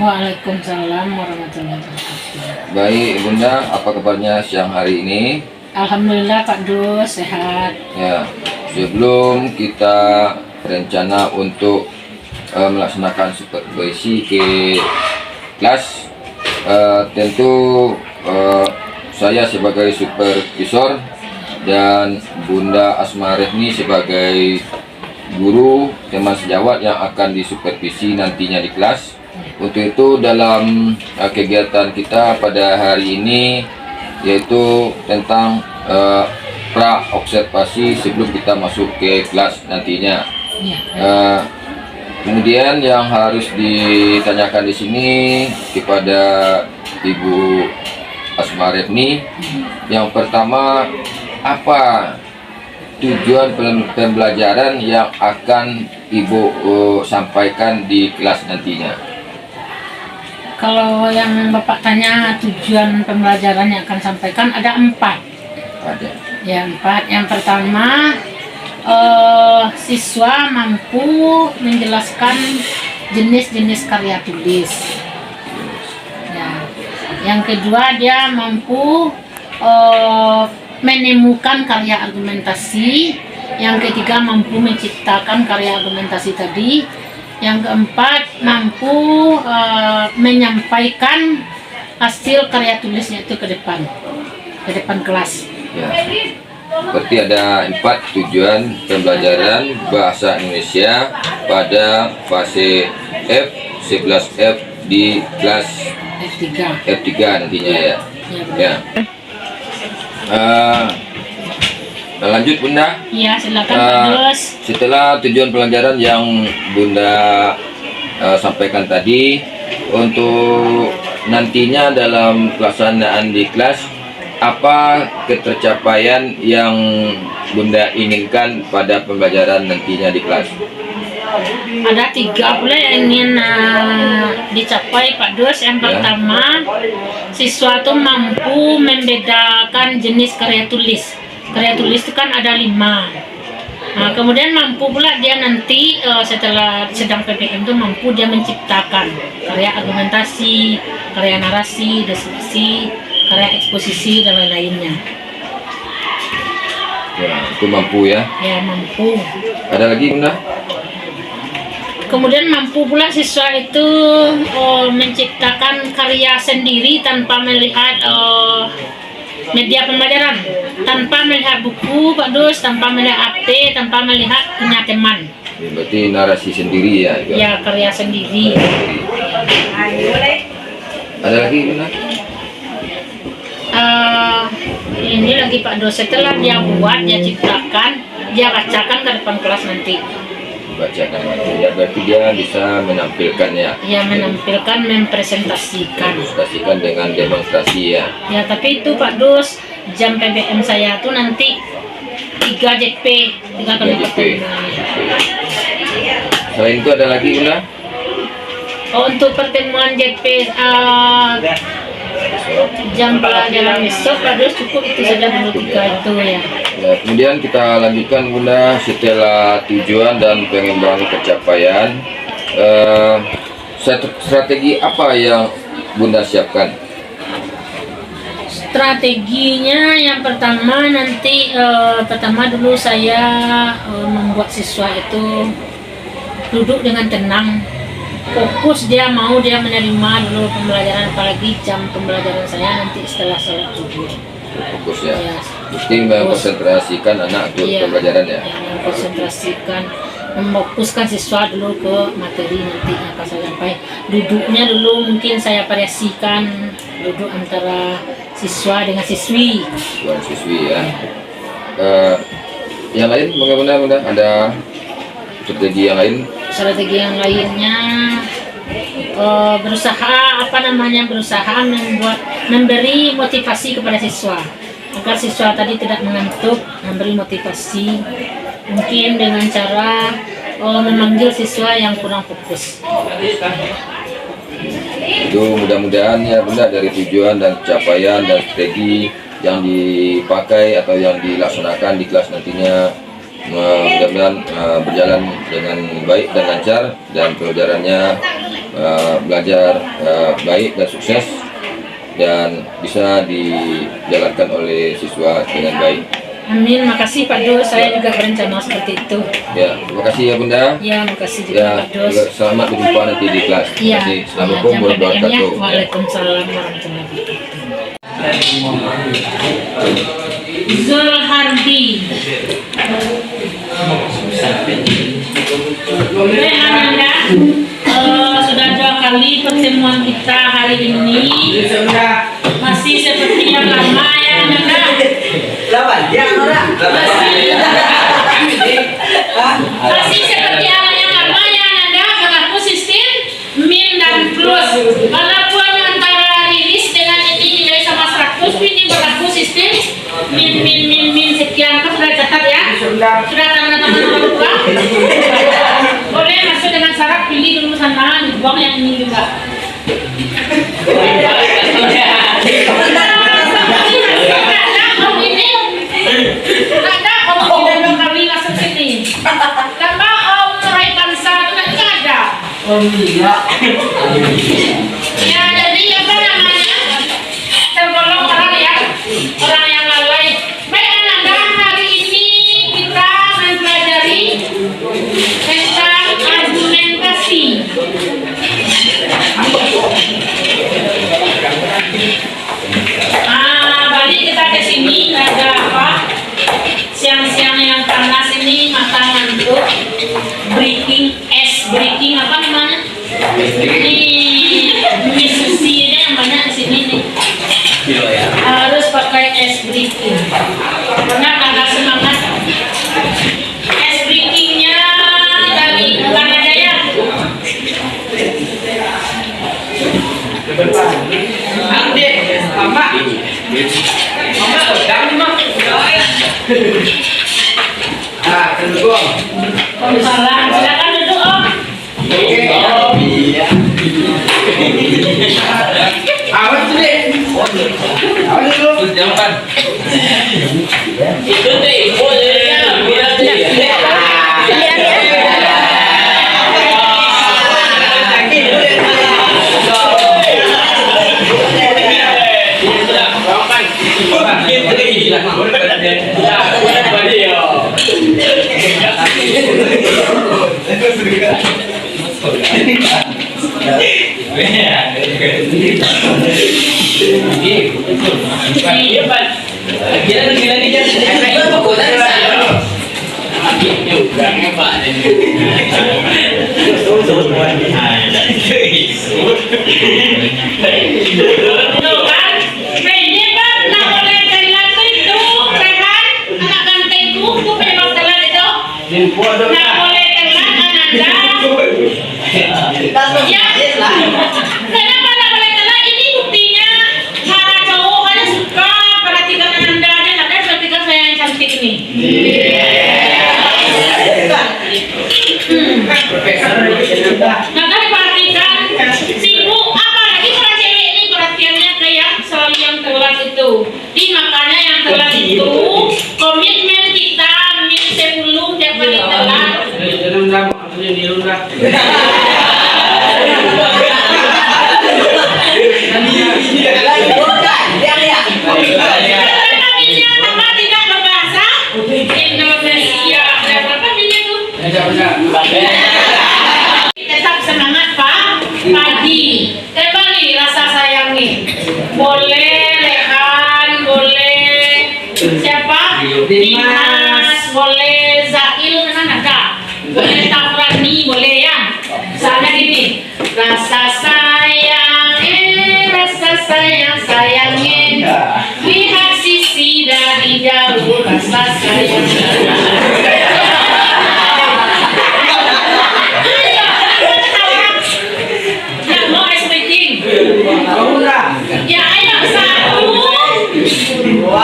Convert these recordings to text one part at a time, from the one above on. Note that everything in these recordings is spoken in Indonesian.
Waalaikumsalam warahmatullahi wabarakatuh. Baik Bunda, apa kabarnya siang hari ini? Alhamdulillah Pak Dus sehat. Ya, sebelum kita berencana untuk melaksanakan supervisi ke kelas, tentu saya sebagai supervisor dan Bunda Asma Rehmi sebagai guru teman sejawat yang akan disupervisi nantinya di kelas. Untuk itu dalam kegiatan kita pada hari ini yaitu tentang pra-observasi sebelum kita masuk ke kelas nantinya. Kemudian yang harus ditanyakan di sini kepada Ibu Asma Rehmi, yang pertama, apa tujuan pembelajaran yang akan Ibu sampaikan di kelas nantinya? Kalau yang Bapak tanya tujuan pembelajaran yang akan sampaikan ada 4. Ada. Ya 4. Yang pertama, siswa mampu menjelaskan jenis-jenis karya tulis. Ya. Yang kedua, dia mampu menemukan karya argumentasi. Yang ketiga, mampu menciptakan karya argumentasi tadi. Yang keempat, mampu menyampaikan hasil karya tulisnya itu ke depan kelas. Ya. Berarti ada 4 tujuan pembelajaran bahasa Indonesia pada fase F 11F di kelas F3 nantinya ya. Ya. Lanjut Bunda. Iya, silakan Pak Dus. Setelah tujuan pelajaran yang Bunda sampaikan tadi, untuk nantinya dalam pelaksanaan di kelas, apa ketercapaian yang Bunda inginkan pada pembelajaran nantinya di kelas? Ada 3 pula yang ingin dicapai Pak Dus. Yang pertama, siswa itu mampu membedakan jenis karya tulis. Karya tulis itu kan ada 5. Nah, kemudian mampu pula dia nanti setelah sedang PPM itu mampu dia menciptakan karya argumentasi, karya narasi, deskripsi, karya eksposisi dan lain-lainnya. Ya, itu mampu ya. Ya, mampu. Ada lagi Bunda? Kemudian mampu pula siswa itu menciptakan karya sendiri tanpa melihat media pembelajaran, tanpa melihat buku Pak Dus, tanpa melihat HP, tanpa melihat punya teman. Berarti narasi sendiri ya? Ya, karya sendiri. Ada lagi Bunda? Ini lagi Pak Dus, setelah dia buat, dia ciptakan, dia bacakan ke depan kelas nanti. Bacakan nanti ya, berarti dia bisa menampilkannya. Ya, menampilkan, mempresentasikan dengan demonstrasi ya. Ya, tapi itu Pak Dus, jam PBM saya tuh nanti 3 JP, 3 kali pertemuan. Selain itu ada lagi Bunda? Untuk pertemuan JP jam pelajaran besok Pak Dus cukup itu saja dulu 3 itu ya. Ya, kemudian kita lanjutkan Bunda, setelah tujuan dan pengembangan pencapaian, strategi apa yang Bunda siapkan? Strateginya yang pertama nanti pertama dulu saya membuat siswa itu duduk dengan tenang, fokus, dia menerima dulu pembelajaran, apalagi jam pembelajaran saya nanti setelah sholat zuhur. Fokus ya. Mesti mengkonsentrasikan anak untuk pembelajaran ya. Mengkonsentrasikan, memfokuskan siswa dulu ke materi nanti yang akan saya sampaikan. Duduknya dulu mungkin saya variasikan, duduk antara siswa dengan siswi. Siswa siswi ya. Yang lain bagaimana Bunda? Ada strategi yang lain? Strategi yang lainnya berusaha memberi motivasi kepada siswa agar siswa tadi tidak mengantuk, memberi motivasi mungkin dengan cara memanggil siswa yang kurang fokus. Itu mudah-mudahan ya Bunda, dari tujuan dan capaian dan strategi yang dipakai atau yang dilaksanakan di kelas nantinya mudah-mudahan berjalan dengan baik dan lancar, dan pelajarannya belajar baik dan sukses dan bisa dijalankan oleh siswa dengan baik. Amin, makasih Pak Dos, saya juga berencana seperti itu. Ya, terima kasih ya Bunda. Ya, makasih juga Ya, Pak Dos. juga selamat berjumpa nanti di kelas. Terima Iya, kasih. Assalamualaikum jam warahmatullahi PDM-nya. wabarakatuh. Waalaikumsalam warahmatullahi wabarakatuh. Zul Hardi. Oke, Ananda, sudah 2 kali pertemuan kita hari ini. Masih seperti yang lama ya Ananda. Masih seperti yang lama ya Ananda, berlaku sistem min dan plus. Walaupun antara rilis dengan ini nilai sama 100, ini berlaku sistem min sekian. Kan sudah catat ya? Sudah tanda tangan orang tua? Boleh masuk dengan syarat pilih dulu sana, buang yang ini juga. Ada om ini 2 kali masuk sini. Tambah om Rai Bansa itu nanti ada. Ya, jadi apa namanya? Tergolong orang yang lalai. Baik Ananda, hari ini kita mempelajari tentang argumentasi. Balik kita ke sini, ada apa? Siang-siang yang panas ini mata ngantuk. Breaking apa namanya? Ini misusi ini yang banyak di sini nih. Harus pakai es breaking. Karena agak semangat. Es breakingnya dari mana aja ya? Salah, silakan duduk om. Kenapa tak boleh telat? Ini buktinya para cowok pada suka perhatikan Ananda dan ada perhatikan saya yang cantik ini. Maka diperhatikan sibuk apalagi para cewek ini perhatiannya kayak selalu yang telat itu. Makanya yang telat itu komitmen kita min 10 tiap kali telat. Tetap semangat Pak Padi. Kembali rasa sayang nih. Boleh Rehan, boleh siapa? Dimas, boleh Zakil, kan ada. Boleh Tafrani, boleh ya. Soalnya gini, rasa sayang sayangnya. Lihat sisi dari jauh, rasa sayang. Ya ayo 1, 2,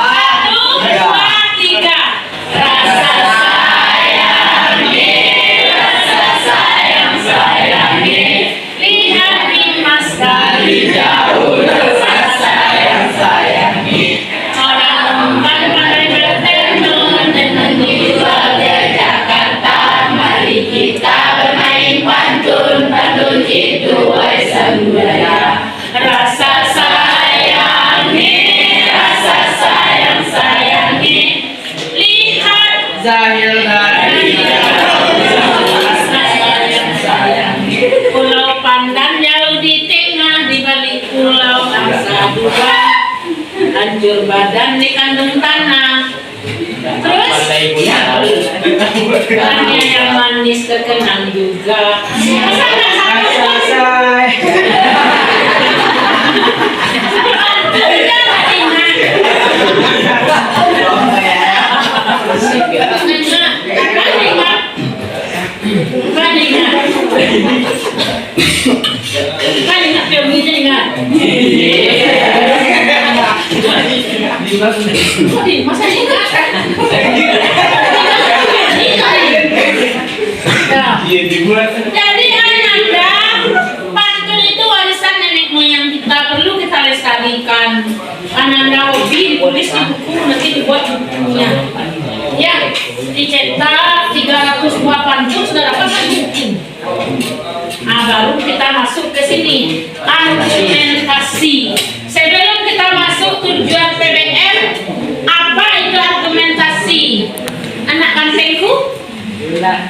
3. Rasa sayang sayangnya. Lihat Dimas dari jauh. Rasa sayang sayangnya. Orang umpan pandai bertenun dengan jiwa. berbadan dikandung tanah. Terus ikannya yang manis terkenang juga. Masa nggak selesai? Masa ingat? Jadi Ananda, pantun itu warisan nenek moyang kita, perlu kita lestarikan. Ananda hobi ditulis di buku, nanti dibuat bukunya. Ya, dicetak 300 buah pantun sudah dapat buku. Nah, baru kita masuk ke sini, argumentasi. Sebelum kita masuk tujuan PBM, apa itu argumentasi? Anak kantengku,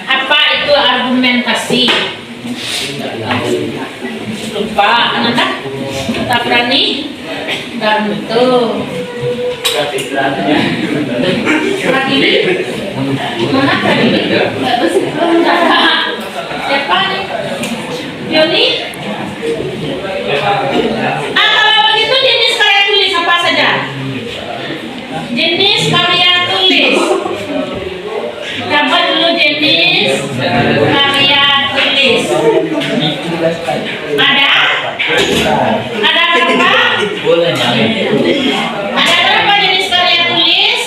apa itu argumentasi? Lupa, Ananda? Tak berani? Dan betul. Lagi? Mana tadi? Siapa nih? Yoni? Kalau begitu jenis karya tulis apa saja? Jenis karya tulis. Dapat dulu jenis karya tulis. Ada? Ada berapa? Ada berapa jenis karya tulis?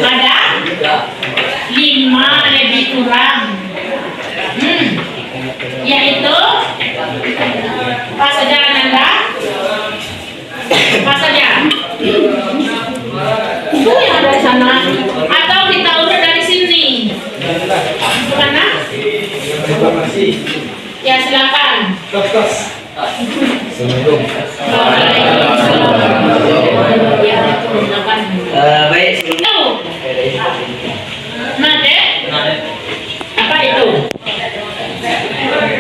Ada? 5 lebih kurang. Yaitu apa saja Ananda? Apa saja? Itu yang ada di sana. Atau kita urut dari sini. Mana? Ya silakan. Baik, sebelumnya Nade? Apa itu?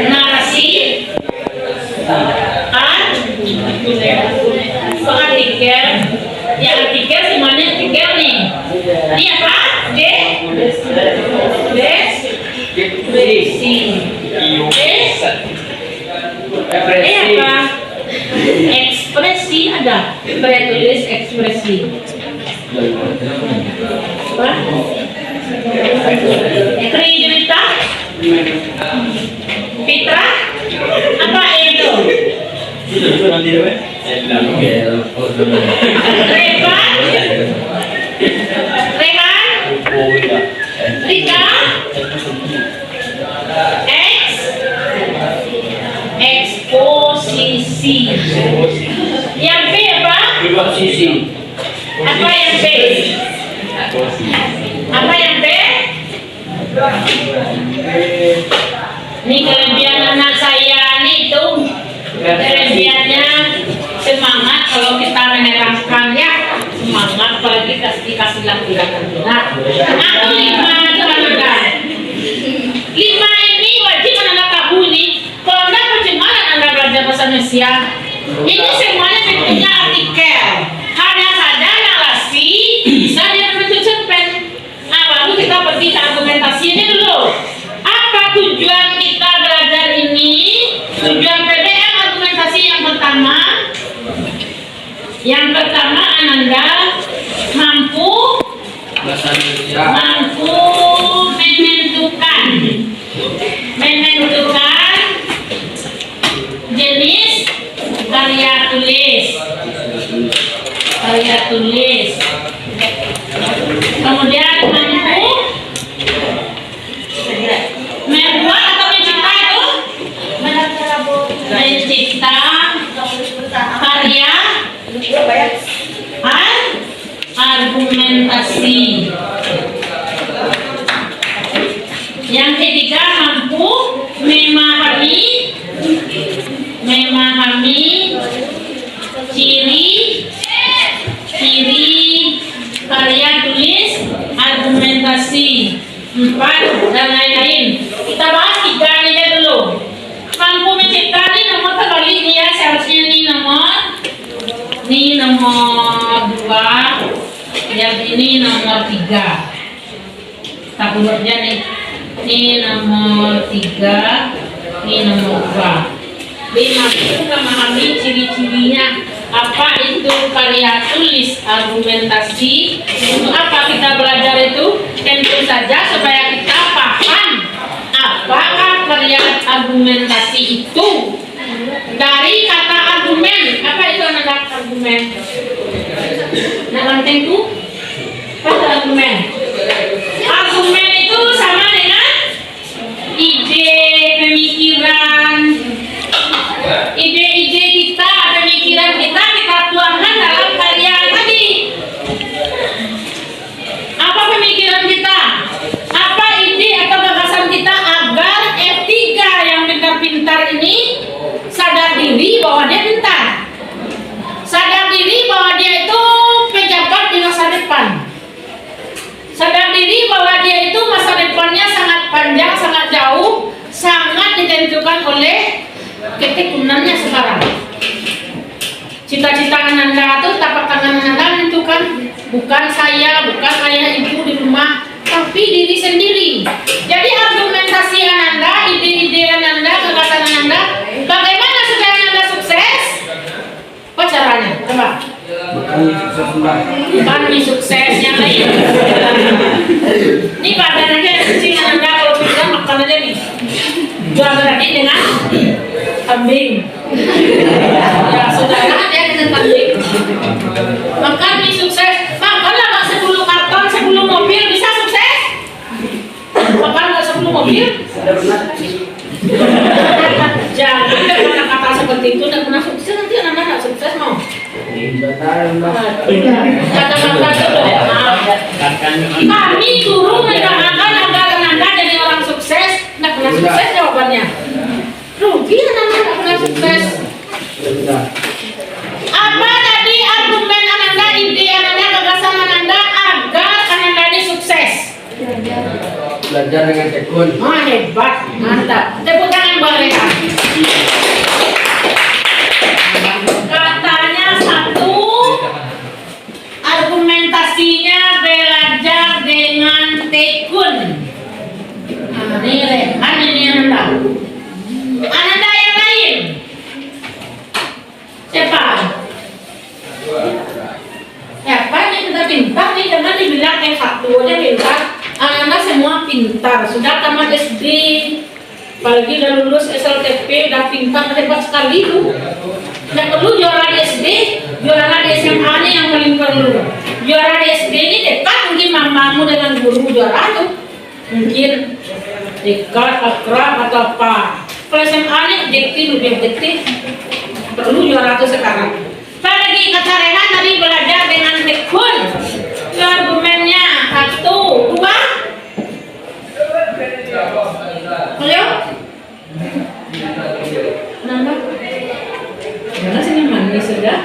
Narasi? Artikel? Ya artikel semuanya artikel nih. Ini apa? Deskripsi. Apa? Ekspresi ada. Tulis ekspresi. Apa? Kredibilita? Fitra? Apa itu? Revan? Rehan? Rika? Eksposisi. Yang B apa? Apa yang B? Apa yang B? Ini kelebihan anak saya nih itu. Kelebihannya semangat kalau kita menerangkan ya. Semangat apalagi dikasih latihan. Nah, aku 5 teman-teman. 5 ini wajib anak tahu nih. Kalau anda bagaimana anda belajar bahasa Indonesia? Ini semuanya bentuknya artikel. Hanya saja narasi bisa dia berbentuk cerpen. Nah, baru kita pergi ke argumentasi ini dulu. Apa tujuan kita belajar ini? Tujuan PBM argumentasi yang pertama. Yang pertama Ananda mampu menentukan jenis karya tulis. Kemudian mampu membuat atau mencipta itu mencipta karya argumentasi. Yang ketiga mampu memahami ciri karya tulis argumentasi 4 dan lain-lain. Kita bahas 3 aja dulu. Mampu mencipta ini nomor kebalik ya, seharusnya ini nomor Ini nomor 2, yang ini nomor 3. Tak urutnya nih. Ini nomor 3, ini nomor 2. Mampu memahami ciri-cirinya. Apa itu karya tulis argumentasi? Untuk apa kita belajar itu? Tentu saja supaya kita paham apakah karya argumentasi itu. Dari kata argumen, apa itu anak argumen? Nah, mantenku, apa itu argumen? Argumen itu sama dengan ide, pemikiran, ide-ide kita, pemikiran kita tuangkan dalam karya tadi. Apa pemikiran kita? Apa ide atau gagasan kita agar F3 yang pintar-pintar ini sadar diri bahwa dia pintar, sadar diri bahwa dia itu pejabat di masa depan, sadar diri bahwa dia itu masa depannya sangat panjang, sangat jauh, sangat ditentukan oleh ketekunannya sekarang. Cita-cita Ananda itu tapak tangan Ananda menentukan, bukan saya, bukan ayah ibu di rumah, tapi diri sendiri. Jadi argumentasi Ananda, ide-ide Ananda, gagasan Ananda, bagaimana supaya Ananda sukses? Apa caranya? Coba. Bukan mie sukses yang lain. Ini badan aja kecil Ananda, kalau bisa makan aja nih. Jual berarti dengan kambing. Ya saudara, dia dengan kambing. Makan mie sukses. Makanlah Pak 10 karton, 10 mobil, bisa sukses? Makan nggak 10 mobil? Jangan kata-kata seperti itu dan pernah sukses, nanti anak nggak sukses mau. Kata-kata itu kami turun mendoakan agar Ananda jadi orang sukses, nggak pernah sukses jawabannya. Rugi Ananda nggak pernah sukses. Apa tadi argumen Ananda, ide Ananda, gagasan Ananda agar Ananda ini sukses? Belajar dengan tekun. Oh, hebat, mantap. Tepuk tangan buat mereka. Katanya satu, argumentasinya belajar dengan tekun. Nah, ini Rehan, ini Ananda. Ananda yang lain. Siapa? Siapa ini pintar nih, jangan dibilang S1 aja pintar. Anak-anak semua pintar, sudah tamat SD, apalagi udah lulus SLTP, udah pintar, hebat sekali itu. Nggak perlu juara di SD, juara di SMA nih yang paling perlu. Juara di SD ini dekat mungkin mamamu dengan guru juara tuh, mungkin dekat, akrab atau apa. Kalau SMA nih lebih objektif, perlu juara tuh sekarang. Apalagi kata Rehan tadi belajar dengan tekun. Itu argumennya 1, 2. Ayo. Kenapa? Mana sini manis sudah?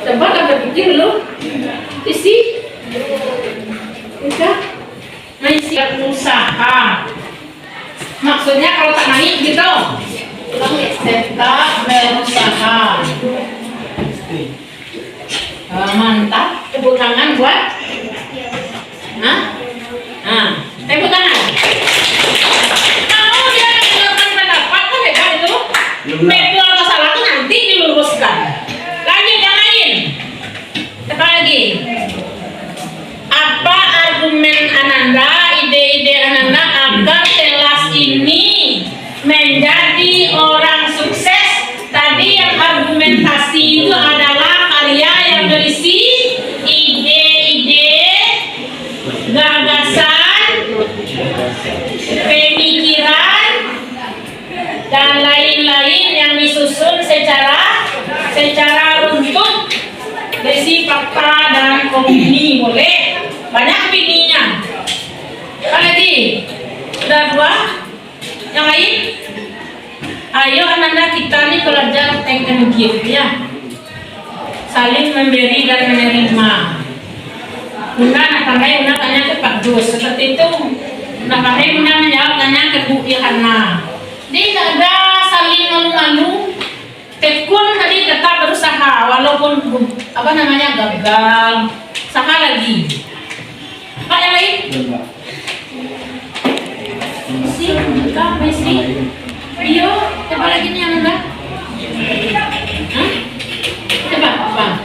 Coba kita pikir dulu. Isi. Bisa. Isi usaha. Maksudnya kalau tak naik gitu. Tetap berusaha. Mantap. Tepuk tangan buat. Tepuk tangan. Mau dia mengeluarkan pendapat kan hebat itu. Betul atau salah itu nanti diluruskan. Lanjut yang lain. Apa lagi? Apa argumen Ananda, ide-ide Ananda agar kelas ini menjadi orang sukses? Tadi yang argumentasi itu adalah karya yang berisi ide-ide, gagasan, pemikiran, dan lain-lain yang disusun secara runtut, berisi fakta dan opini. Boleh banyak opininya. Apa lagi? Sudah 2. Yang lain? Ayo Ananda, kita ini belajar take and give ya. Saling memberi dan menerima. Bunda nak pakai, Bunda tanya ke Pak Dus. Seperti itu. Nak pakai, Bunda menjawab tanya ke Bu Ihana. Jadi tidak ada saling malu-malu, Tekun tadi tetap berusaha walaupun gagal. Usaha lagi. Pak yang lain? Messi. Iyo, coba lagi nih yang udah. Hah? Coba, Bang.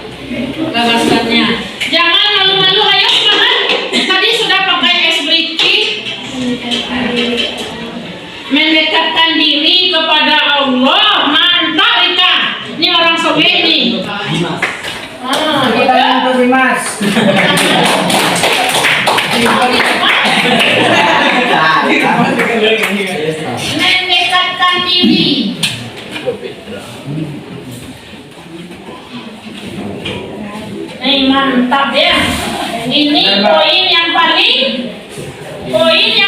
Gagasannya. Jangan malu-malu, ayo semangat. Tadi sudah pakai es briki. Mendekatkan diri kepada Allah. Mantap, Rika. Ini orang sobek nih. Mas. Mendekatkan diri. Mantap ya. Ini poin yang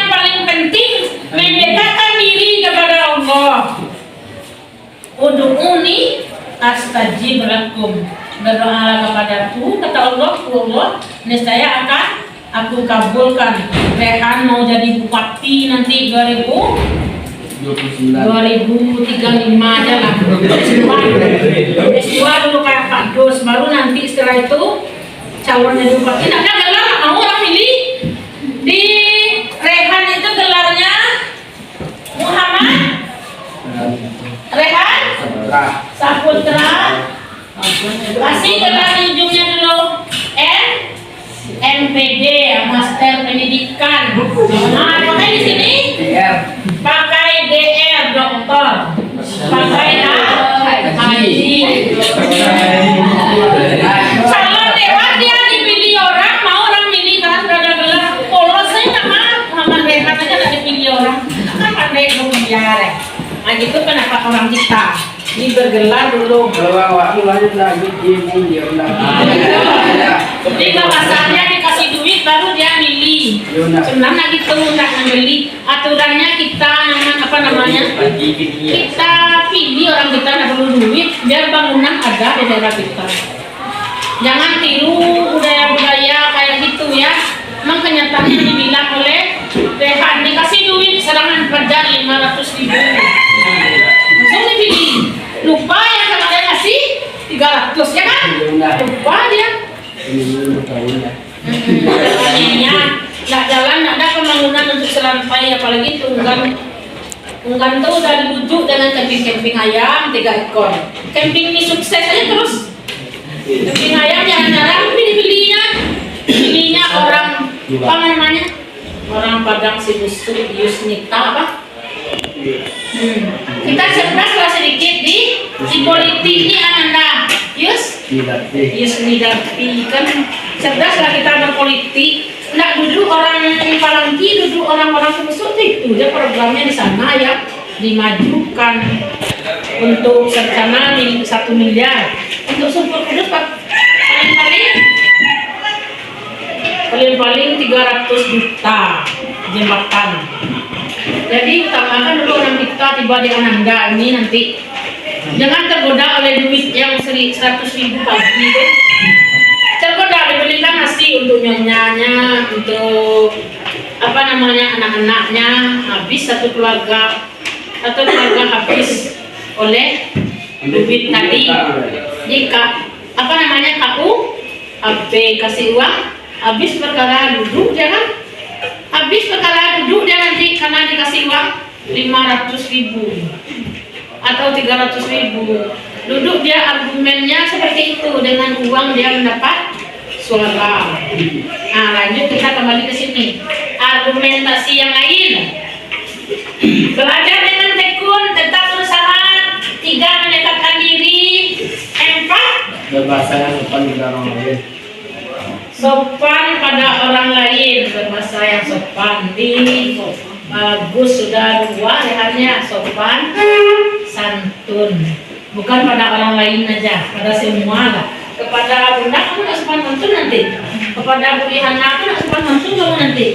paling penting, mendekatkan diri kepada Allah. Ud'uni astajib lakum. Berdoalah kepadaku, kata Allah, niscaya akan aku kabulkan. Rehan mau jadi bupati nanti 2035 aja lah. S2 dulu kayak Pak Dos, baru nanti setelah itu calon jadi bupati. Nah, gelar mau orang milih di Rehan itu gelarnya Muhammad Rehan Saputra. Kasih gelar ujungnya dulu MPD, Master Pendidikan. Nah, pakai di sini. Pakai DR, dokter. Pakai haji. Calon dewan dia dipilih orang, mau orang milih karena sudah ada gelar. Kalau saya nama Muhammad Rehan aja nggak dipilih orang, kan pandai berbicara. Nah gitu kenapa orang kita ini bergelar dulu. Kalau awak lanjut lagi ini dia udah. Jadi bahasanya dikasih duit baru dia milih. Sebenarnya gitu nggak membeli. Aturannya kita kita pilih orang kita nggak perlu duit biar bangunan ada di daerah kita. Jangan tiru budaya-budaya kayak gitu ya. Memang kenyataannya dibilang oleh Rehan dikasih duit serangan pajak 500.000. Langsung dipilih. Lupa yang kemarin ngasih 300 ya kan? Lupa dia. Makanya nggak jalan, nggak ada pembangunan untuk serampai, apalagi tunggang itu udah dibujuk dengan camping ayam 3 ekor. Camping ini sukses aja terus. Camping ayam jarang-jarang dibelinya orang apa namanya? Orang Padang Yusnita apa? Kita cerdas lah sedikit di politik ini Ananda. Yusnidati kan cerdas lah kita berpolitik. Nggak duduk orang Palangki, duduk orang-orang Subusut itu dia programnya di sana ya dimajukan untuk rencana 1 miliar untuk Sumpur Kudus paling 300 juta jembatan. Jadi utamakan dulu orang kita tiba di Ananda ini nanti jangan tergoda oleh duit yang 100.000 pagi itu. Tergoda dibelikan nasi untuk nyonyanya, untuk anak-anaknya, habis satu keluarga habis oleh duit tadi. Jika KU AB kasih uang, habis perkara duduk jangan. Habis perkara duduk dia nanti karena dikasih uang 500.000 atau 300.000. Duduk dia argumennya seperti itu, dengan uang dia mendapat suara. Nah lanjut kita kembali ke sini. Argumentasi yang lain. Belajar dengan tekun, tetap berusaha. 3 mendekatkan diri. 4 berbahasa yang sopan pada orang lain. Sopan pada orang lain, berbahasa yang sopan. Bagus sudah 2 leharnya, sopan santun. Bukan pada orang lain aja, pada semua lah. Kepada bunda kamu nggak sopan santun nanti. Kepada Bu Ihana aku nggak sopan santun kamu nanti.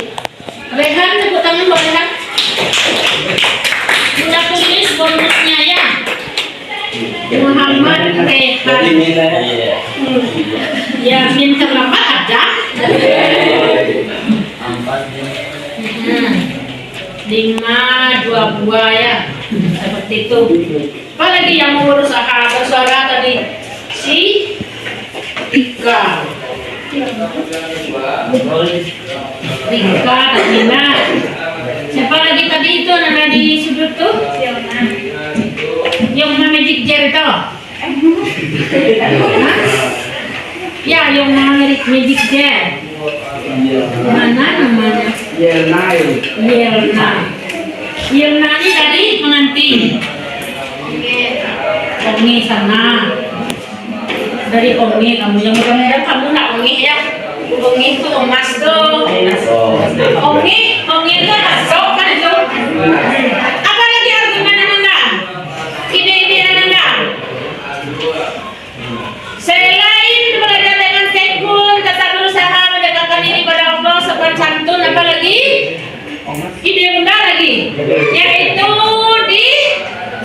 Rehan tepuk tangan buat Rehan. Kita tulis bonusnya ya. Muhammad Rehan. Ya min terlambat ada. 5 2 ya. Seperti itu. Apalagi yang mau berusaha bersuara tadi? Si Rika. Rika, Tina. Siapa lagi tadi itu nana di sudut tuh? Yang Magic Jar itu? Ya, yang Magic Jar. Mana namanya? Yelna. Yelna ini tadi pengantin. Ongi sana. Dari Ongi kamu yang mudah-mudahan kamu nak Ongi ya. Ongi itu emas tuh. Ongi itu masuk kan itu. Apa lagi argumen Anda? Ide-ide Anda? Selain belajar dengan tekun, tetap berusaha mendekatkan diri pada Allah sopan santun, apa lagi? Ide Bunda lagi, yaitu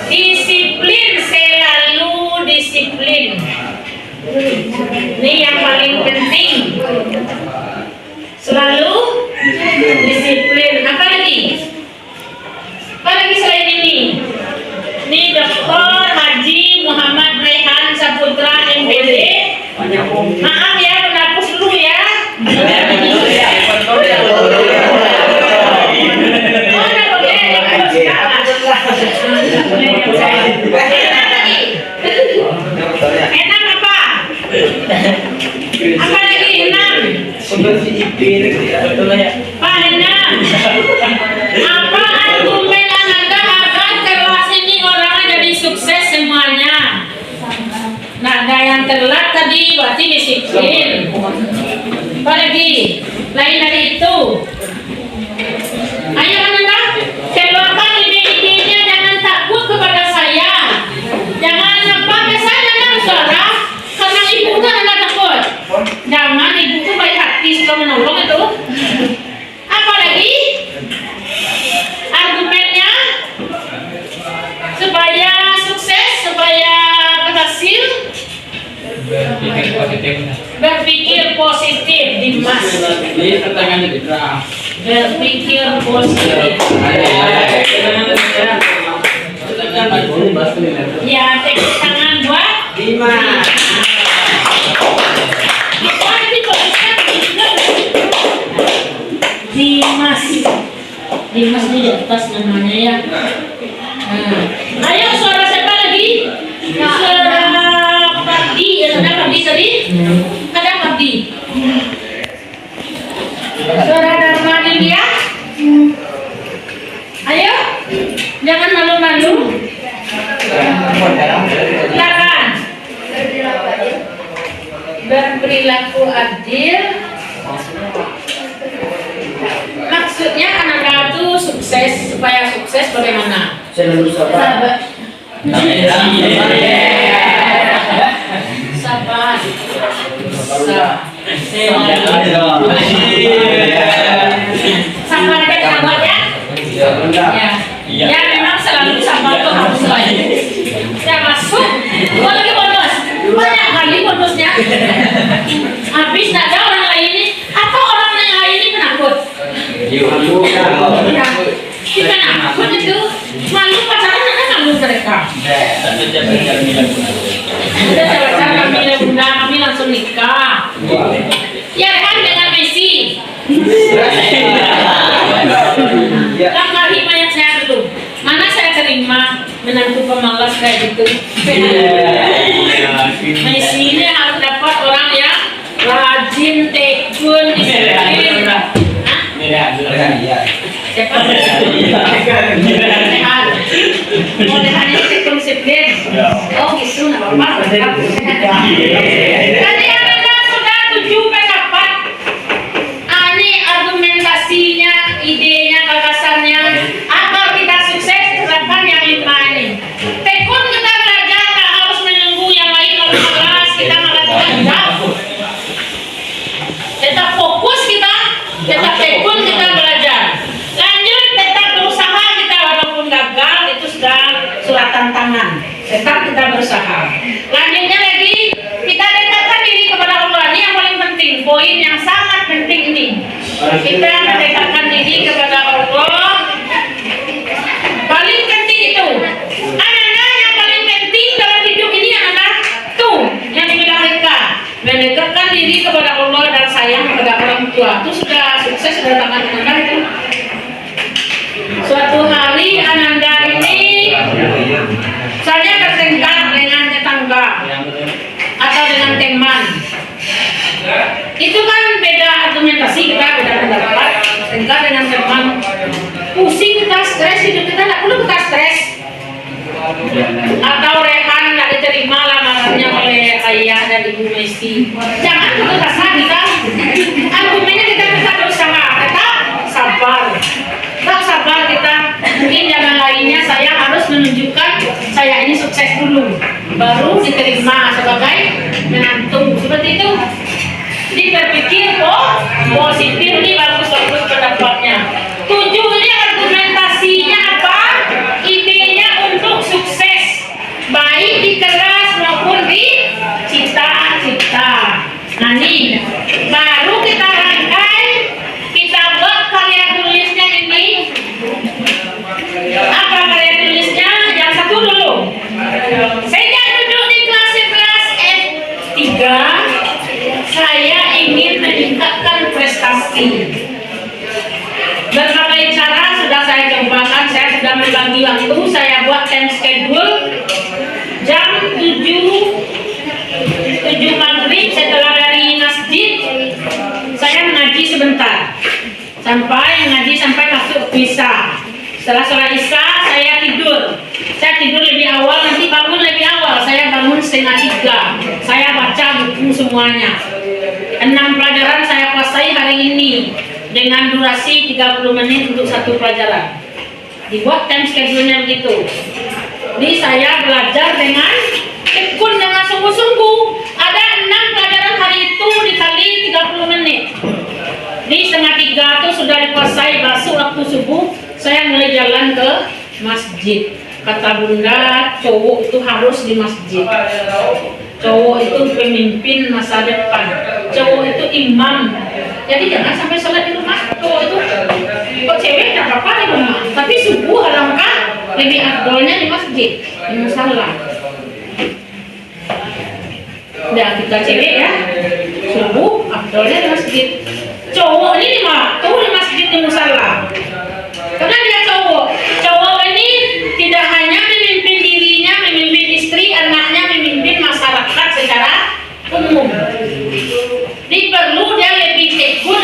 disiplin, selalu disiplin. Ini yang paling penting. Selalu disiplin. Apa lagi? Apa lagi selain ini? Ini Dr. Haji Muhammad Rehan Saputra MPD. Maaf ya, menghapus dulu ya. Enam apa? Apa lagi? Enam. Pak enam. Apa argumen Anda agar kelas ini orangnya jadi sukses semuanya? Nah, ada yang telat tadi berarti disiplin. Apa lagi? Lain dari itu. Ayo Anda, keluarkan ide-idenya, jangan takut kepada saya. Jangan pakai saya dan suara karena ibu kan Anda takut. Jangan, ibu tuh baik hati suka menolong itu. Apa lagi? Argumennya supaya sukses, supaya berhasil. Berpikir positif, Dimas. Berpikir positif. Ya, tepuk tangan buat Dimas. Dimas. Dimas ini di atas namanya ya. Ayo suara siapa lagi? Suara Pardi. Ada Pardi tadi? Ada Pardi. Suara Dharma Dindia. Ayo, jangan malu-malu. Silakan. Berperilaku adil. Maksudnya anak itu sukses, supaya sukses bagaimana? Selalu sabar. Sabar. Sabar kan sabar ya? Ya memang selalu sabar tuh harus baik. Saya masuk, gua lagi bonus, banyak kali bonusnya. Habis nggak ada orang lain ini, atau orang yang lain ini penakut. Ya, kita nakut itu malu pacaran ada malu mereka. Udah selesai kami Bunda, kami langsung nikah. Ya kan dengan Messi. Langkah lima yang saya dulu. Mana saya terima menantu pemalas kayak gitu. Messi ini harus dapat orang yang rajin, tekun, disiplin. Siapa? Modehan ini tekun disiplin. Oh gitu, nggak apa-apa. Tadi Anda sudah 7 pendapat. Ini argumentasinya, idenya, gagasannya. Agar kita sukses, terapkan yang 5 ini. Tekun kita belajar, nggak harus menunggu yang lain lalu kelas kita melakukan tidak. Tetap fokus kita, tetap tekun kita belajar. Lanjut, tetap berusaha kita walaupun gagal itu sudah surat tantangan. Tetap kita berusaha. Lanjutnya lagi, kita dekatkan diri kepada Allah. Ini yang paling penting, poin yang sangat penting ini. Kita mendekatkan diri kepada Allah. Paling penting itu. Anak-anak yang paling penting sayang kepada orang tua itu sudah sukses, sudah tangan-tangan itu. Suatu hari Ananda ini saya bertengkar dengan tetangga atau dengan teman. Itu kan beda argumentasi kita, beda pendapat. Tengkar dengan teman, pusing kita, stres, hidup kita nggak perlu kita stres. Atau Rehan nggak diterima lamarannya oleh ayah dan ibu Messi. Jangan putus asa kita. Argumennya kita tetap berusaha, tetap sabar. Tetap sabar kita. Mungkin jalan lainnya saya harus menunjukkan saya ini sukses dulu, baru diterima sebagai menantu. Seperti itu. Dipikir positif ini bagus-bagus pendapatnya. Tujuh ini argumentasinya apa? Idenya untuk sukses, baik di kelas maupun di cita-cita. Nah ini baru kita rangkai, kita buat karya tulisnya ini. Apa karya tulisnya? Yang satu dulu. Sejak duduk di kelas F3, saya ingin meningkatkan prestasi. Berbagai cara sudah saya cobakan, saya sudah membagi waktu, saya buat time schedule. Jam 7 maghrib setelah dari masjid, saya mengaji sebentar. Mengaji sampai masuk Isya. Setelah sholat Isya, saya tidur. Saya tidur lebih awal, nanti bangun lebih awal. Saya bangun 2:30. Saya baca buku semuanya. 6 pelajaran saya kuasai hari ini dengan durasi 30 menit untuk satu pelajaran. Dibuat time schedule-nya begitu. Jadi saya belajar dengan tekun, dengan sungguh-sungguh. Ada 6 pelajaran hari itu dikali 30 menit. Di 2:30 itu sudah dikuasai, masuk waktu subuh, saya mulai jalan ke masjid. Kata bunda, cowok itu harus di masjid. Cowok itu pemimpin masa depan. Cowok itu imam. Jadi jangan sampai sholat di rumah. Cowok itu, kok cewek tak apa-apa di rumah. Tapi subuh alangkah lebih afdolnya di masjid, di musola. Udah kita cewek ya, subuh afdolnya di masjid. Cowok ini di waktu di masjid, di musola. Karena dia cowok ini tidak hanya memimpin dirinya, memimpin istri, anaknya, memimpin masyarakat secara umum. Dia perlu dia lebih tekun,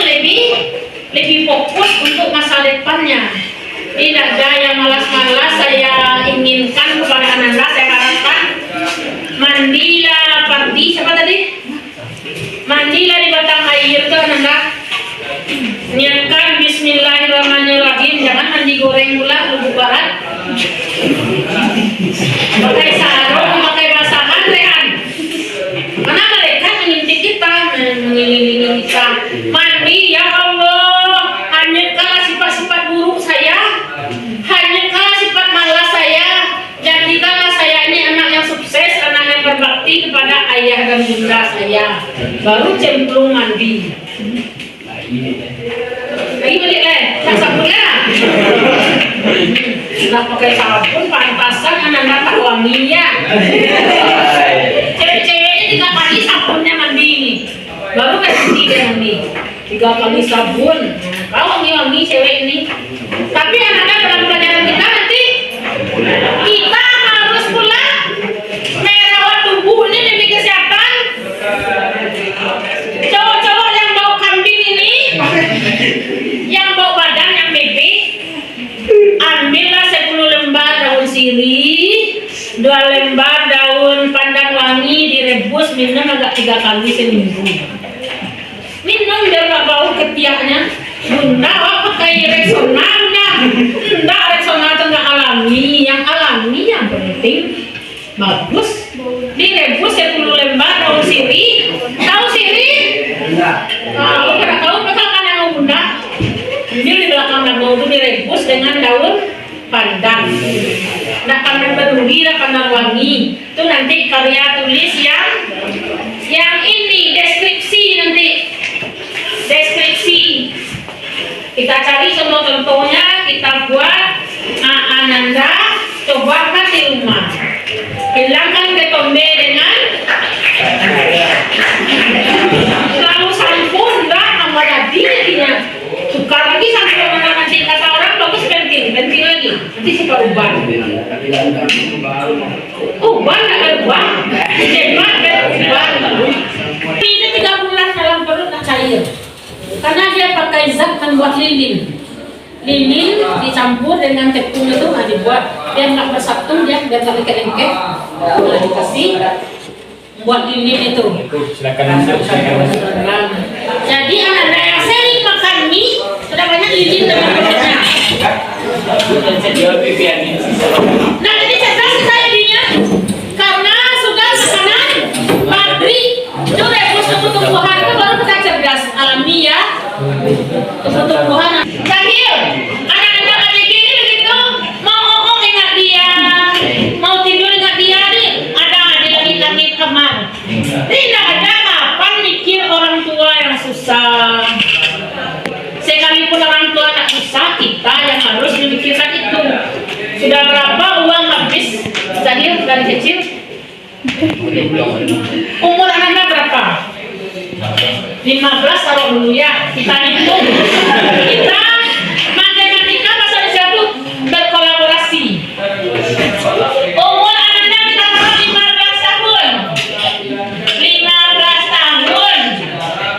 lebih fokus untuk masa depannya. Tidak ada yang malas-malas. Saya inginkan kepada Ananda, saya harapkan mandilah siapa tadi? Mandilah di batang air tuh Ananda. Niatkan bismillahirrahmanirrahim, jangan mandi goreng pula lubuk barat. Pakai sarung, pakai basahan, Rehan. Karena mereka mengintip kita, mengelilingi kita. Mandi, ya Allah, hanyutkanlah sifat-sifat buruk saya, hanyutkanlah sifat malas saya, jadikanlah saya ini anak yang sukses, anak yang berbakti kepada ayah dan bunda saya. Baru cemplung mandi. Lagi beli tak sabunnya. Sudah pakai sabun, pantasan Ananda tak wanginya. Cewek-ceweknya 3 kali sabunnya mandi ini. Baru kasih dia mandi 3 kali sabun. Kau wangi-wangi cewek ini. Tapi Ananda dalam pelajaran kita nanti kita harus pula merawat tubuh ini demi kesehatan. Cowok-cowok yang bau kambing ini, yang bau badan, yang bebek, ambillah 10 lembar daun sirih, 2 lembar daun pandan wangi, direbus, minum agak 3 kali seminggu. Minum biar gak bau ketiaknya. Bunda, pakai Rexona, Bunda. Enggak, Rexona itu enggak alami. Yang alami yang penting bagus. Direbus 10 lembar daun sirih. Tahu sirih? Tahu, karena tahu kan yang mau Bunda. Ambil di belakang danau itu direbus dengan daun pandan. Nah, pandan berduri, pandan wangi. Itu nanti karya tulis yang ini deskripsi nanti. Deskripsi. Kita cari contoh-contohnya, kita buat. Ananda cobakan di rumah. Hilangkan ketombe dengan kalau sampun dah jadi jadinya tukar lagi sampai nanti kata orang bagus penting lagi nanti siapa ubah ubah nggak ada ubah hebat dan ubah ini 3 bulan dalam perut tak cair karena dia pakai zat membuat lilin dicampur dengan tepung itu nggak dibuat dia nggak bersatu dia nggak lengket nggak dikasih buat lilin itu. Silakan. Jadi anak-anak yang sering makan mie sudah banyak lilin dalam perutnya. Nah jadi cerdas kita jadinya karena sudah makanan pabrik itu rebus tumbuh-tumbuhan itu baru kita cerdas alami ya tumbuh-tumbuhan. Jahil anak-anak adik ini begitu mau ngomong ingat dia mau tidur ingat dia nih ada di langit-langit kamar. Tidak ada kapan mikir orang tua yang susah. Sekalipun orang tua tak susah, kita yang harus memikirkan itu. Sudah berapa uang habis Zahir dari kecil? Umur anak-anak berapa? 15 taruh dulu ya. Kita hitung. Kita matematika bahasa Indonesia itu berkolaborasi. Umur anak-anak kita taruh 15 tahun. 15 tahun.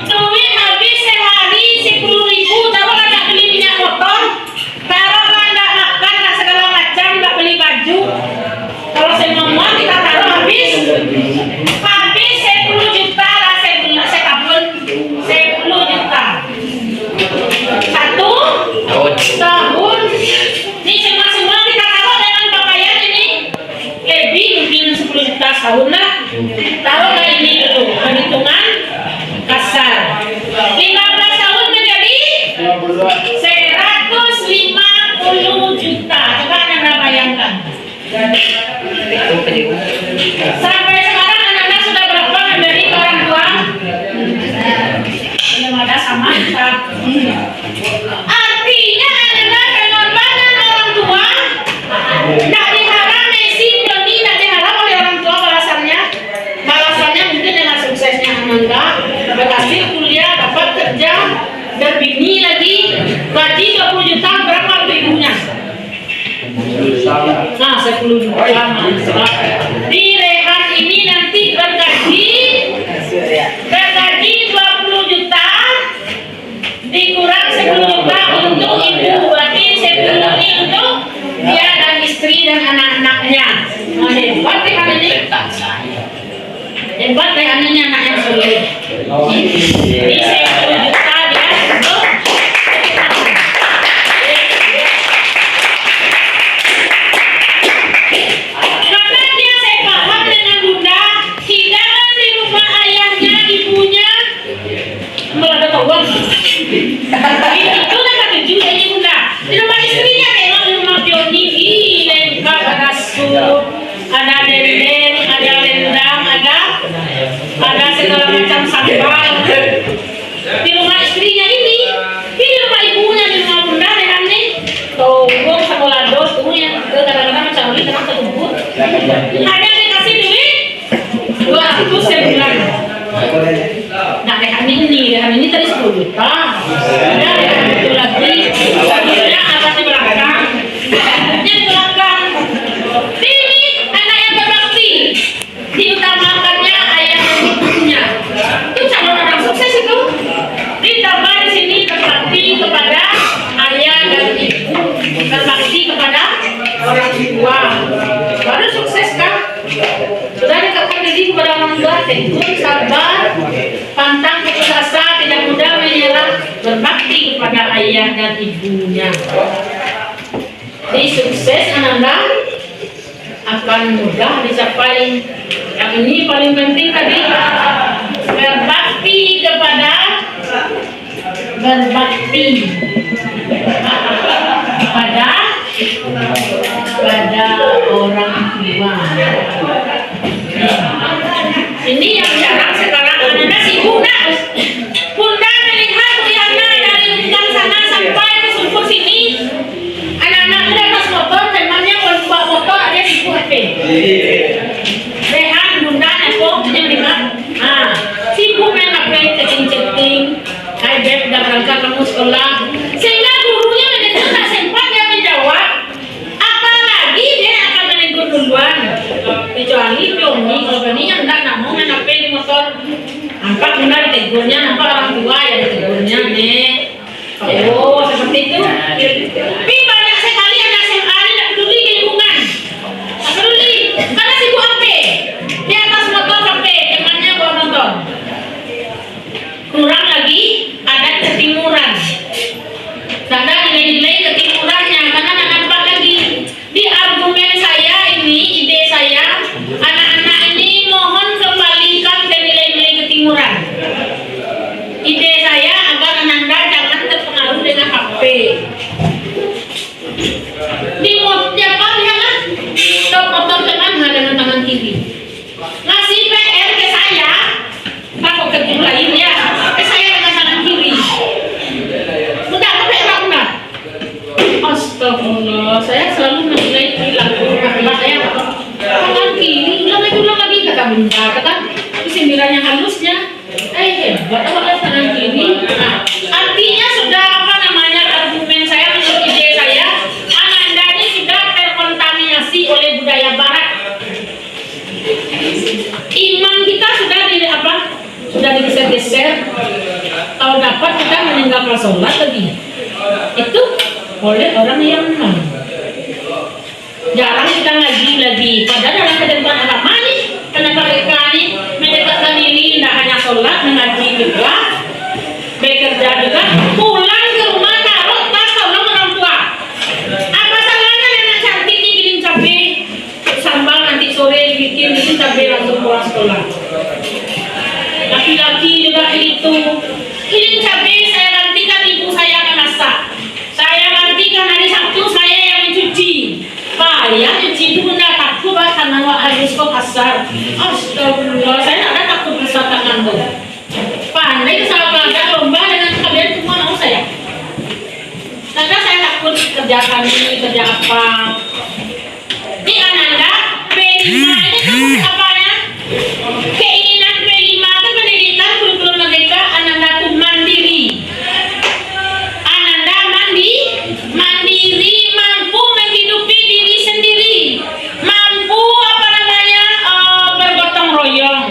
Duit habis sehari 10.000. Taruh nggak beli minyak motor. Taruh nggak makan, nggak segala macam, nggak beli baju. Kalau semua kita taruh habis 10 juta lah setahun 10 juta 1 tahun ini semua kita taruh dengan pakaian ini lebih mungkin 10 juta setahun lah taruhlah ini dulu perhitungan kasar 15 tahun menjadi 150 juta coba anda bayangkan sampai sekarang anak-anak sudah berapa memberi ke orang tua? Belum ada sama kita. Artinya anak-anak pengorbanan orang tua tidak diharap Messi, Doni, tidak diharap oleh orang tua balasannya mungkin dengan suksesnya Ananda berhasil kuliah, dapat kerja, berbini lagi, gaji 20 juta, berapa untuk ibunya? Nah, 10 juta di Rehan ini nanti bergaji 20 juta dikurang 10 juta untuk ibu berarti 10 ini untuk dia dan istri dan anak-anaknya. Nah, hebat deh ini hebat deh anaknya anak yang soleh ini 10 juta dia untuk itu kan juga ini bunda di rumah istrinya tengok di rumah Pioni lengkap ada sup ada dendeng ada rendang ada segala macam sambal di rumah istrinya ini di rumah ibunya di rumah bunda dengan nih tolong sekolah dos yang kadang-kadang macam ini terang ketumpuk ada dikasih duit 200 sebulan. Nah, rehan ini tadi 10 juta. Ada rehan itu lagi. Ada atas di belakang. Yang belakang. Ini anak yang berbakti. Diutamakannya ayah dan ibunya. Itu calon orang sukses itu. Ditambah di sini berbakti kepada ayah dan ibu. Berbakti kepada orang tua. Baru sukses kan? Sudah dikatakan diri kepada orang tua, tekun, sabar, pantang putus asa, tidak mudah menyerah, berbakti kepada ayah dan ibunya. Jadi sukses anak-anak akan mudah dicapai. Yang ini paling penting tadi berbakti kepada orang tua. Ini yang jarang sekarang anak-anak si Bunda melihat Riana dari ujung sana sampai ke Sumpur sini. Anak-anak udah pas motor, temannya bawa motor ada di HP. Rehan Bunda nepok yang lihat. Si Bu main HP chatting, Beb udah berangkat kamu sekolah. Sehingga gurunya menegur tak sempat dia menjawab. Apalagi dia akan menegur duluan. Kecuali Pioni, kalau Pioni yang enggak mau main HP di motor. Nampak benar ditegurnya, nampak orang tua yang ditegurnya nih. Oh, seperti itu. Tapi banyak sekali anak SMA ini tidak peduli di lingkungan. Tak peduli, karena sibuk HP. Di atas motor HP, temannya bawa motor. Kurang lagi ada ketimuran. Ada nilai-nilai ketimurannya karena tidak nampak lagi. Di argumen saya ini, ide saya, anak-anak ini mohon kembalikan ke nilai-nilai ketimuran. Ide saya agar Ananda jangan terpengaruh dengan HP. Di motor apa ya? Stop motor dengan tangan kiri. Ngasih PR ke saya, takut ke guru lain ya. Ke saya dengan tangan kiri. Udah, apa PR udah? Astagfirullah, saya selalu menilai perilaku karena saya tangan kiri. Ulang lagi kata bunda, kata sindirannya halusnya. Hebat awalnya tangan kiri. Nah, artinya sudah apa namanya argumen saya menurut ide saya, Ananda ini sudah terkontaminasi oleh budaya Barat. Iman kita sudah sudah digeser-geser. Kalau dapat kita meninggalkan sholat lagi. Itu oleh orang yang jarang kita ngaji lagi. Padahal dalam kehidupan agama nih, kenapa mereka nih mendekatkan diri tidak hanya sholat, mengaji juga, bekerja juga, pulang ke rumah taruh tas tolong orang tua. Apa salahnya anak cantik nih giling cabai sambal nanti sore bikin cabai langsung pulang sekolah. Laki-laki juga begitu. Giling cabai saya gantikan ibu saya yang masak. Saya gantikan hari Sabtu saya yang mencuci. Payah cuci itu bunda takut tangan harus kok kasar. Astagfirullah, saya tidak ada takut besar tangan tuh. Pandai kesalahan pelanggan lomba dengan kalian semua mau saya. Karena saya takut kerja kami, kerja apa. Ini Ananda, P5 ini kan apanya? Keinginan P5 itu pendidikan kurikulum merdeka Ananda itu mandiri. Ananda mandiri, mampu menghidupi diri sendiri, mampu apa namanya bergotong royong.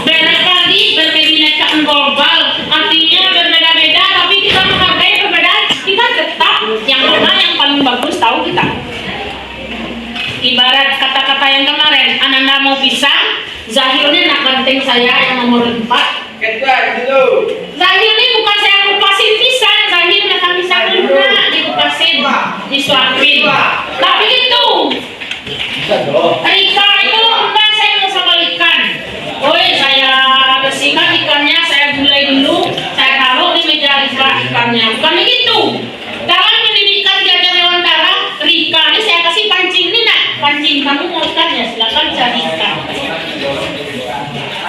Barangkali berkebinekaan global, artinya berbeda-beda, tapi kita menghargai perbedaan. Kita tetap yang mana yang paling bagus tahu kita. Ibarat kata-kata yang kemarin, Ananda mau pisah, Zahirnya nak banteng saya yang nomor 4. Zahir ini bukan saya kupasin pisang, Zahir nak pisang lunak dikupasin, disuapin. Tapi itu Rika itu enggak, saya mau sama ikan. Oi, saya bersihkan ikannya, saya gulai dulu, saya taruh di meja Rika ikannya. Bukan begitu. Dalam pendidikan Jajar Dewantara, Rika ini saya kasih pancing nih nak, pancing kamu mau ikannya, silakan cari ikan.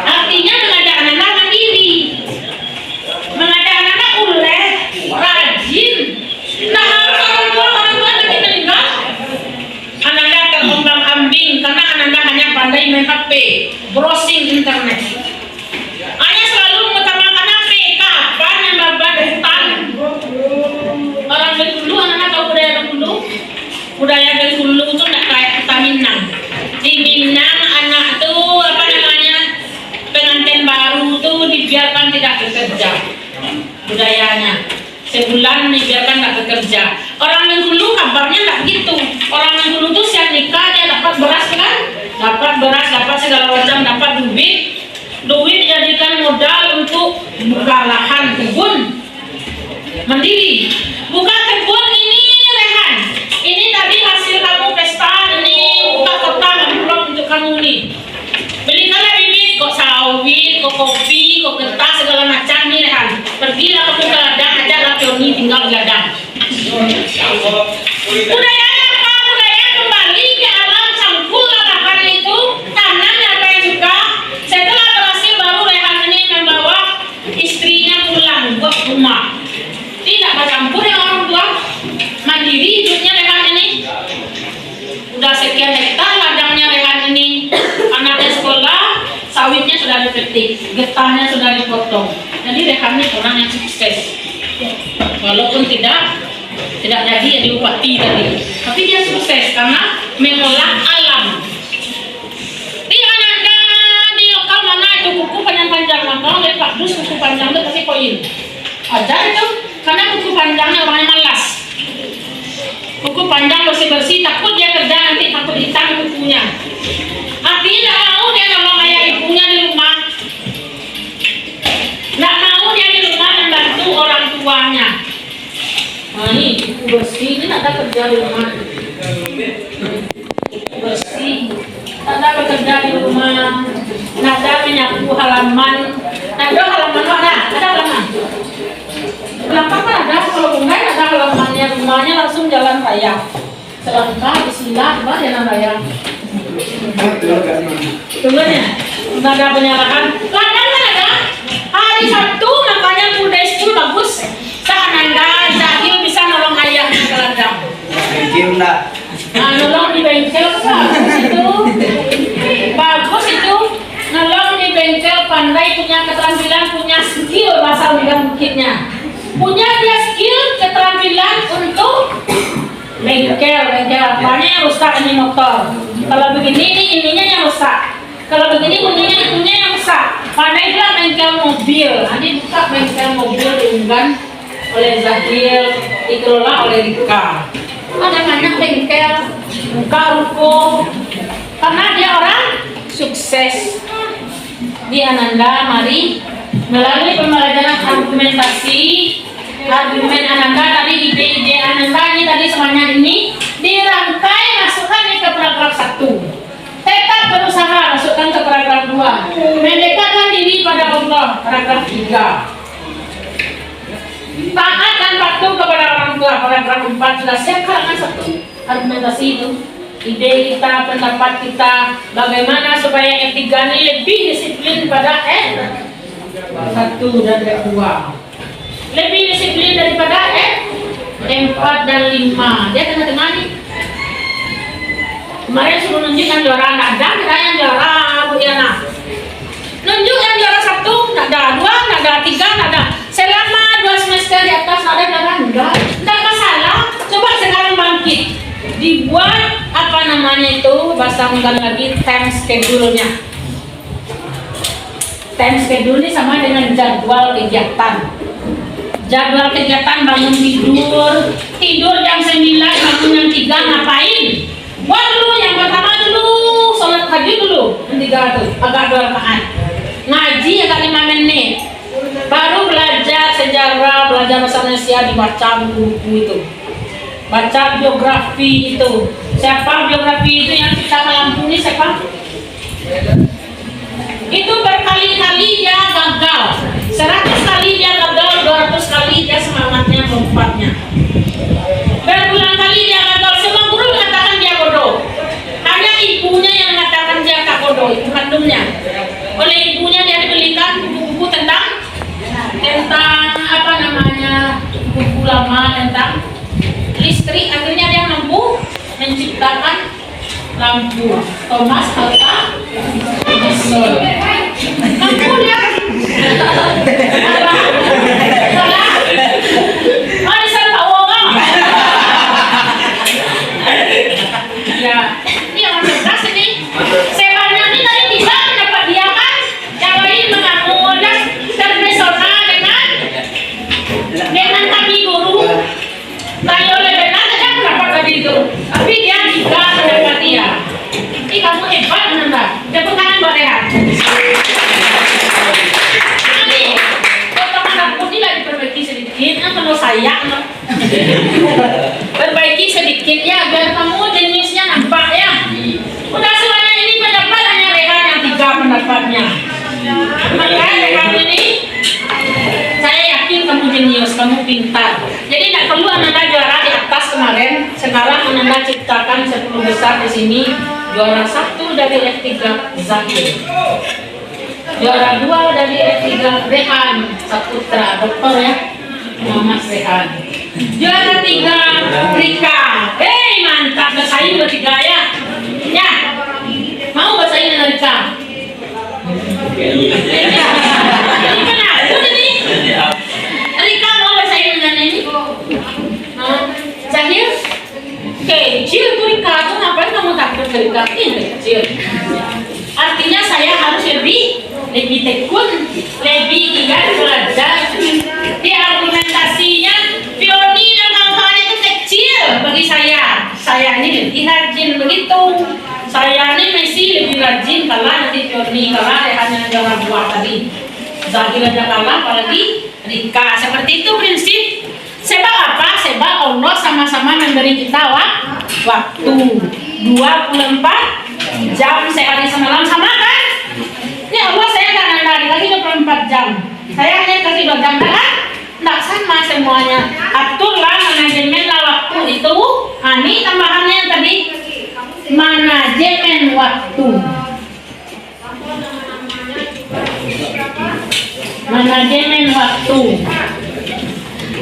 Artinya mengajak anak-anak mandiri, mengajak anak-anak uleh, rajin. Nah, orang tua nanti meninggal, anak-anak terombang ambing karena anak-anak hanya pandai main HP, browsing internet. Hanya selalu mengutamakan HP. Kapan yang babat hutan? Orang Bengkulu, anak-anak tahu budaya Bengkulu? Budaya Bengkulu itu tidak kayak kita Minang. Di Minang anak tuh apa namanya, pengantin baru tuh dibiarkan tidak bekerja. Budayanya sebulan dibiarkan tidak bekerja. Orang Bengkulu kabarnya tidak gitu. Orang Bengkulu tuh siap nikah dia dapat beras kan? Dapat beras, dapat segala macam, dapat duit. Duit dijadikan modal untuk buka lahan kebun mandiri. Buka kebun ini Rehan. Ini tadi hasil kamu pesta, ini buka kotak amplop untuk kamu nih. Belikanlah bibit, kok sawit, kok kopi, kok kertas segala macam nih Rehan. Pergilah kamu ke ladang, ajaklah Pioni tinggal di ladang. Budaya apa? Budaya kembali ke alam cangkul lahan itu, tanam apa yang suka. Setelah berhasil baru Rehan ini membawa istrinya pulang buat rumah. Tidak bercampur dengan orang tua, mandiri hidupnya Rehan ini. Udah sekian hektar ladangnya Rehan ini, anaknya sekolah, sawitnya sudah dipetik, getahnya sudah dipotong. Jadi Rehan ini orang yang sukses. Walaupun tidak jadi ya di bupati tadi, tapi dia sukses karena mengolah alam. Di Ananda di lokal mana itu kuku panjang-panjang, maka oleh Pak Dus kuku panjang itu kasih koin. Ajar itu karena kuku panjangnya orangnya malas. Kuku panjang bersih-bersih, takut dia kerja nanti takut hitam kukunya. Artinya tidak mau dia nolong ayah ibunya di rumah. Tidak mau dia di rumah membantu orang tuanya. Nah ini kuku bersih, ini tidak ada kerja di rumah. Kuku bersih, tidak ada bekerja di rumah. Tidak ada menyapu halaman. Tidak ada halaman, ada halaman. Belakang kan ada, kalau bunga ada halamannya, rumahnya langsung jalan raya. Selangkah, bismillah, jalan raya. Tunggu ya, nggak ada penyalahan. Ladang kan ada. Hari Sabtu makanya full day school bagus. Seananda Zahil bisa nolong ayahnya ke ladang. Nah, nolong di bengkel bagus itu. Bagus itu. Nolong di bengkel pandai, punya keterampilan, punya skill bahasa undang bukitnya. Punya dia skill, keterampilan untuk bengkel apanya yang rusak ini motor. Kalau begini ini ininya yang rusak. Kalau begini bunyinya yang rusak. Pandai juga bengkel mobil. Nanti buka bengkel mobil diunggan oleh Zahil, dikelola oleh Rika. Ada banyak bengkel, buka ruko. Karena dia orang sukses. Di Ananda, mari melalui pembelajaran argumen Ananda tadi, ide Ananda ini tadi semuanya ini dirangkai, masukkan ke paragraf 1. Tetap berusaha, masukkan ke paragraf 2. Mendekatkan diri pada Allah, paragraf 3. Taat dan patuh kepada orang tua, paragraf 4. Sudah siap karangan 1 argumentasi itu. Ide kita, pendapat kita, bagaimana supaya F3 ini lebih disiplin pada F1 dan F2. Lebih disiplin daripada F4 dan 5. Dia tengah-tengah nih. Kemarin suruh nunjuk yang juara, tidak ada, kita yang juara Bu Yana. Nunjuk yang juara 1, tidak ada, 2, tidak ada, 3, tidak ada. Selama 2 semester di atas ada kan? Tidak masalah. Coba sekarang bangkit. Dibuat apa namanya itu, bahasa unggan lagi, time schedule-nya. Time schedule ini sama dengan jadwal kegiatan. Jadwal kegiatan bangun tidur jam 9, bangun jam 3, ngapain? Buat dulu yang pertama dulu, sholat pagi dulu, jam 3 tuh, agak 2 rakaat. Ngaji agak 5 menit. Baru belajar sejarah, belajar bahasa Indonesia, dibaca buku-buku itu. Baca biografi itu. Siapa biografi itu yang kita Lampung ini siapa? Itu berkali-kali dia gagal. 100 kali dia gagal, 200 kali dia semangatnya lompatnya. Berulang kali dia gagal, semua guru mengatakan dia bodoh. Hanya ibunya yang mengatakan dia tak bodoh, ibu kandungnya. Oleh ibunya dia dibelikan buku-buku tentang apa namanya, buku lama tentang listrik. Akhirnya dia mampu menciptakan lampu. Thomas Alva Edison. Mampu dia. Salah. Edison tahu nggak? Ya, ini orang cerdas ini. Sebenarnya ini tadi bisa mendapat dia kan? Yang lain mengaku dan terpesona dengan kaki guru. Tanya oleh benar saja mendapat tadi itu. Tapi dia juga mendapat dia. Ini kamu hebat Ananda. Tepuk tangan buat Rehan. Ini potongan rambut ini lagi diperbaiki sedikit. Kalau sayang, perbaiki sedikit ya biar kamu jeniusnya nampak ya. Udah semuanya ini pendapat hanya Rehan yang 3 pendapatnya. Maka Rehan ini saya yakin kamu jenius, kamu pintar. Jadi tidak perlu Ananda juara di atas kemarin. Sekarang Ananda ciptakan 10 besar di sini. Juara 1 dari F3 Zahil. Juara 2 dari F3 Rehan Saputra, dokter ya, Muhammad Rehan. Juara 3 Rika. Hei mantap, bersaing bertiga ya. Ya, mau bersaing dengan Rika? Ini benar, ini Rika mau bahasa Indonesia ini? Zahir? Kecil tuh Rika tuh ngapain kamu takut ke Rika? Ini kecil. Artinya saya harus lebih tekun, lebih giat belajar. Di argumentasinya, Fioni dan kawan-kawan itu kecil bagi saya. Saya ini lebih rajin begitu. Saya ini Messi lebih rajin kalah nanti Fioni kalah hanya jangan buat tadi. Zahir aja kalah apalagi Rika. Seperti itu prinsip. Sebab apa? Sebab Allah sama-sama memberi kita waktu 24 jam sehari semalam, sama kan? Ini Allah saya nggak nandari lagi 24 jam. Saya hanya kasih 2 jam kan? Nggak sama semuanya. Aturlah manajemen waktu itu. Ini tambahannya tadi manajemen waktu. Manajemen waktu.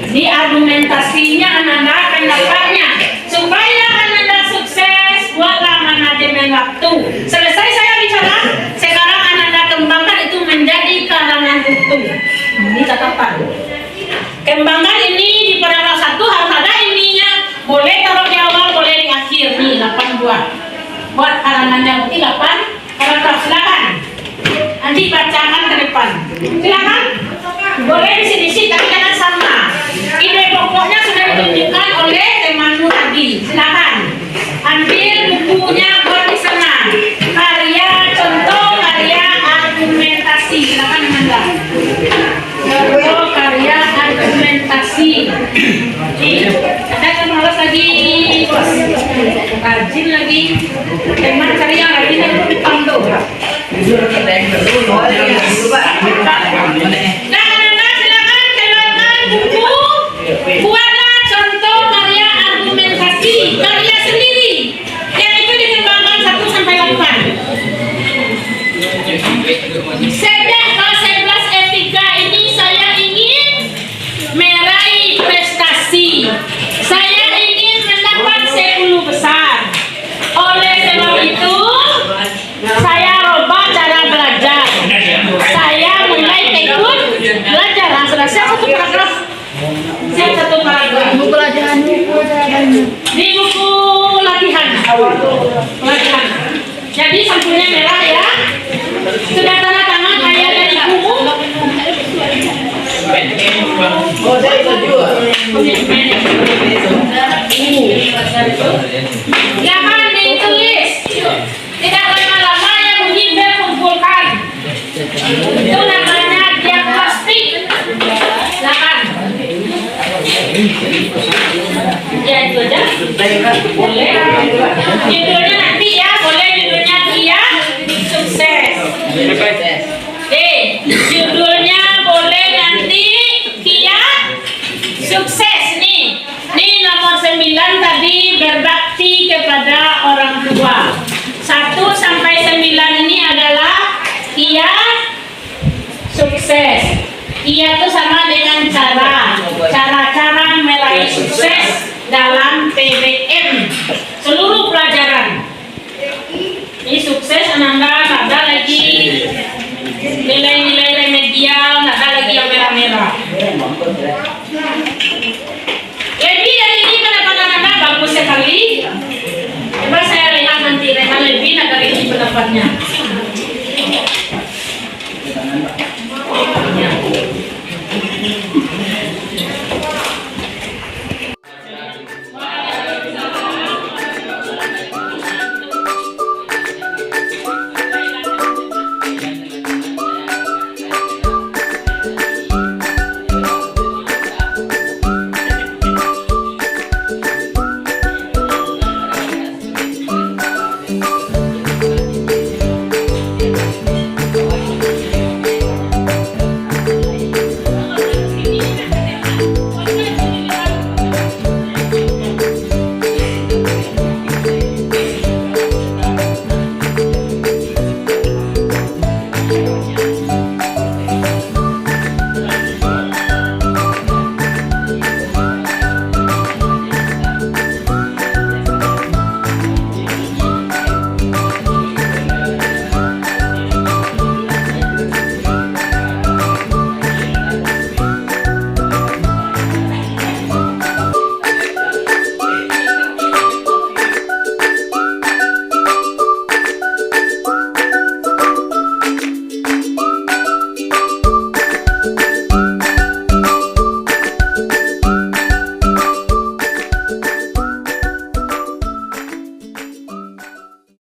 Di argumentasinya Ananda pendapatnya supaya Ananda sukses, buatlah manajemen waktu. Selesai saya bicara, sekarang Ananda kembangkan itu menjadi karangan utuh. Ini catatan. Kembangkan ini di paragraf 1 harus ada ininya. Boleh taruh di awal, boleh di akhir. Nih 8 buah. Buat karangannya berarti 8 paragraf. Silakan. Nanti bacakan ke depan. Silakan. Boleh isi-isi tapi jangan sama. Ide pokoknya sudah ditunjukkan oleh temanmu tadi. Silakan ambil bukunya, buat di sana. Karya contoh karya argumentasi. Silakan Amanda. Contoh karya argumentasi. Ada yang malas lagi, rajin lagi. Teman karya lagi dan pandu. Buku, buatlah contoh karya argumentasi, karya sendiri yang itu dikembangkan 1 sampai 8. Sejak kelas 11 etika ini saya ingin meraih prestasi. Saya ingin mendapat 10 besar. Oleh sebab itu, saya rubah cara belajar. Saya mulai tekun belajar. Selesai 1 paragraf. Siap 1 paragraf. Buku pelajaran. Di buku latihan. Latihan. Jadi sampulnya merah ya. Sudah tanda tangan ayah dari buku. Jangan ditulis. Tidak lama-lama yang mungkin kumpulkan. Itu namanya diagnostik. Silakan. Ya itu aja. Boleh. Judulnya nanti ya, boleh judulnya dia sukses. Judulnya boleh nanti dia sukses nih. Nih nomor 9 tadi berbakti kepada orang tua. 1 sampai 9 ini adalah ia sukses. Ia itu sama dengan cara-cara meraih sukses dalam PBM seluruh pelajaran. Ini sukses Ananda, nggak ada lagi nilai-nilai remedial, nggak ada lagi yang merah-merah.